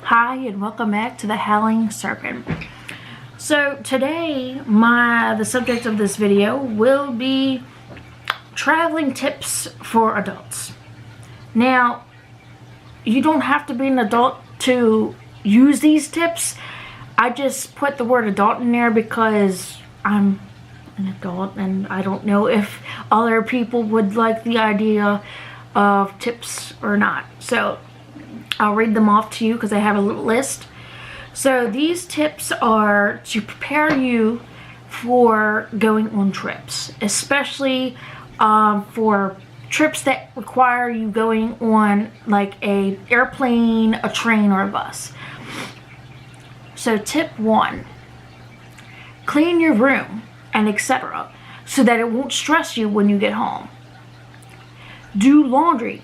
Hi and welcome back to the Howling Serpent. So today the subject of this video will be traveling tips for adults. Now, you don't have to be an adult to use these tips. I just put the word adult in there because I'm an adult and I don't know if other people would like the idea of tips or not. So I'll read them off to you because I have a little list. So these tips are to prepare you for going on trips, especially for trips that require you going on like a airplane, a train, or a bus. So tip 1, clean your room and etc. so that it won't stress you when you get home. Do laundry,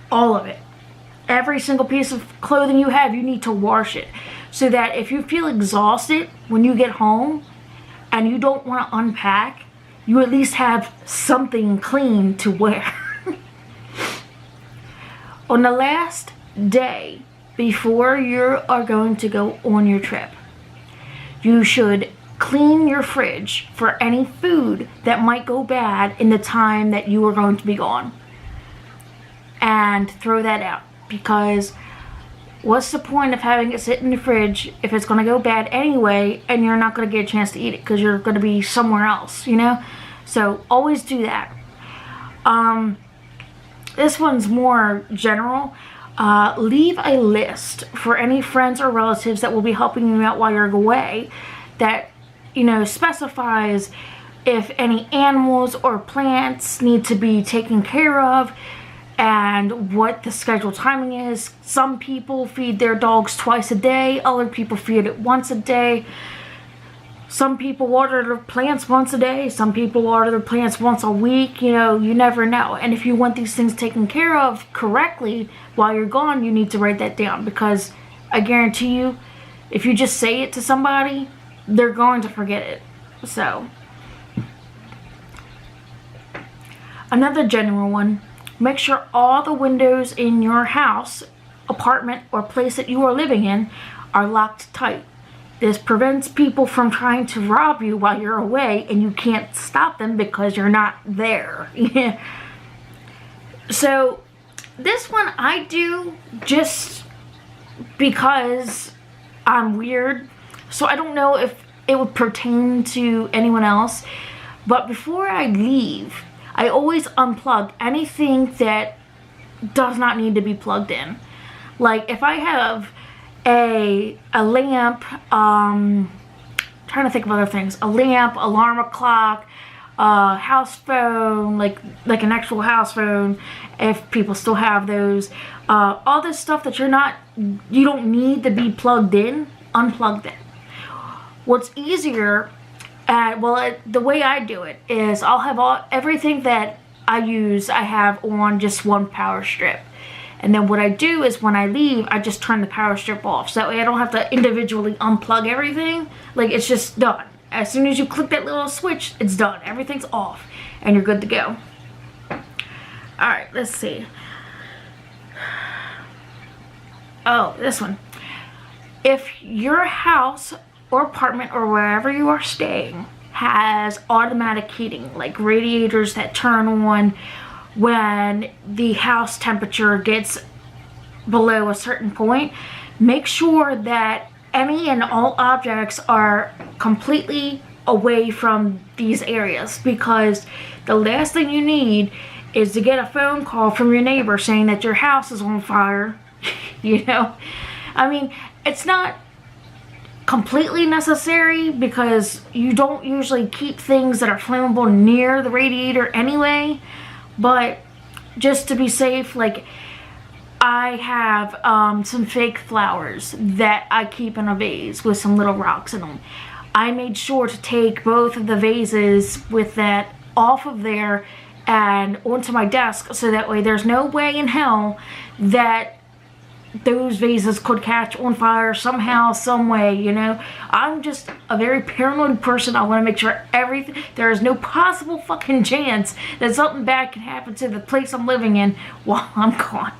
all of it. Every single piece of clothing you have, you need to wash it so that if you feel exhausted when you get home and you don't want to unpack, you at least have something clean to wear. On the last day before you are going to go on your trip, you should clean your fridge for any food that might go bad in the time that you are going to be gone, and throw that out. Because what's the point of having it sit in the fridge if it's going to go bad anyway and you're not going to get a chance to eat it because you're going to be somewhere else, you know? So always do that. This one's more general. Leave a list for any friends or relatives that will be helping you out while you're away that, you know, specifies if any animals or plants need to be taken care of and what the scheduled timing is. Some people feed their dogs twice a day, other people feed it once a day. Some people water their plants once a day, some people water their plants once a week. You know, you never know. And if you want these things taken care of correctly while you're gone, you need to write that down, because I guarantee you, if you just say it to somebody, they're going to forget it. So, another general one. Make sure all the windows in your house, apartment, or place that you are living in are locked tight. This prevents people from trying to rob you while you're away, and you can't stop them because you're not there. So this one I do just because I'm weird. So I don't know if it would pertain to anyone else. But before I leave, I always unplug anything that does not need to be plugged in. Like if I have a lamp, trying to think of other things, a lamp, alarm clock, house phone, like an actual house phone, if people still have those, all this stuff that you don't need to be plugged in, unplug them. What's easier, the way I do it is I'll have everything that I use, I have on just one power strip. And then what I do is when I leave, I just turn the power strip off. So that way I don't have to individually unplug everything. Like, it's just done. As soon as you click that little switch, it's done. Everything's off and you're good to go. Alright, let's see. Oh, this one. If your house or apartment or wherever you are staying has automatic heating, like radiators that turn on when the house temperature gets below a certain point, make sure that any and all objects are completely away from these areas, because the last thing you need is to get a phone call from your neighbor saying that your house is on fire. You know, I mean, it's not completely necessary because you don't usually keep things that are flammable near the radiator anyway, but just to be safe, like I have some fake flowers that I keep in a vase with some little rocks in them. I made sure to take both of the vases with that off of there and onto my desk, so that way there's no way in hell that those vases could catch on fire somehow, some way, you know. I'm just a very paranoid person. I want to make sure there is no possible fucking chance that something bad can happen to the place I'm living in while I'm gone.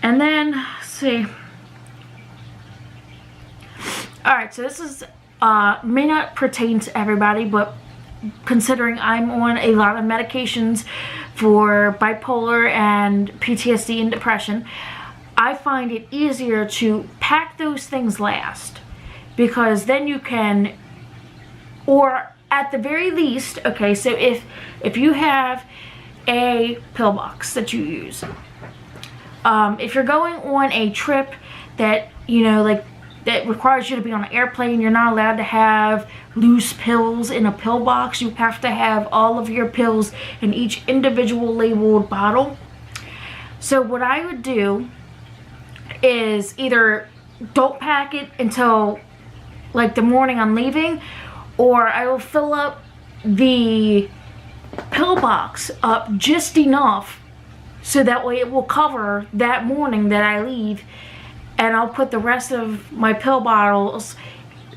And then, let's see, Alright, so this is, may not pertain to everybody, but considering I'm on a lot of medications for bipolar and PTSD and depression, I find it easier to pack those things last, because then you can, or at the very least, okay, so if you have a pill box that you use, if you're going on a trip that, you know, like, that requires you to be on an airplane, you're not allowed to have loose pills in a pill box. You have to have all of your pills in each individual labeled bottle. So what I would do is either don't pack it until like the morning I'm leaving, or I will fill up the pill box up just enough so that way it will cover that morning that I leave, and I'll put the rest of my pill bottles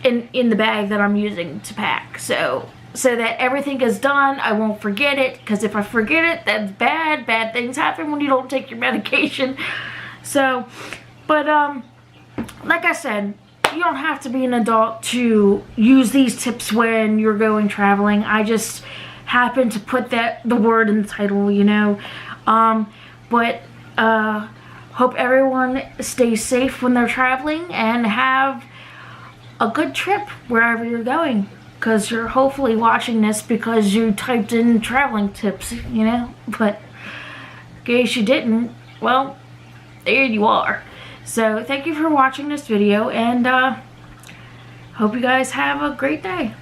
in the bag that I'm using to pack, so that everything is done. I won't forget it, because if I forget it, that's bad. Bad things happen when you don't take your medication. So, but like I said, you don't have to be an adult to use these tips when you're going traveling. I just happened to put the word in the title, you know. But hope everyone stays safe when they're traveling, and have a good trip wherever you're going, because you're hopefully watching this because you typed in traveling tips, you know. But in case you didn't, well, there you are. So thank you for watching this video, and hope you guys have a great day.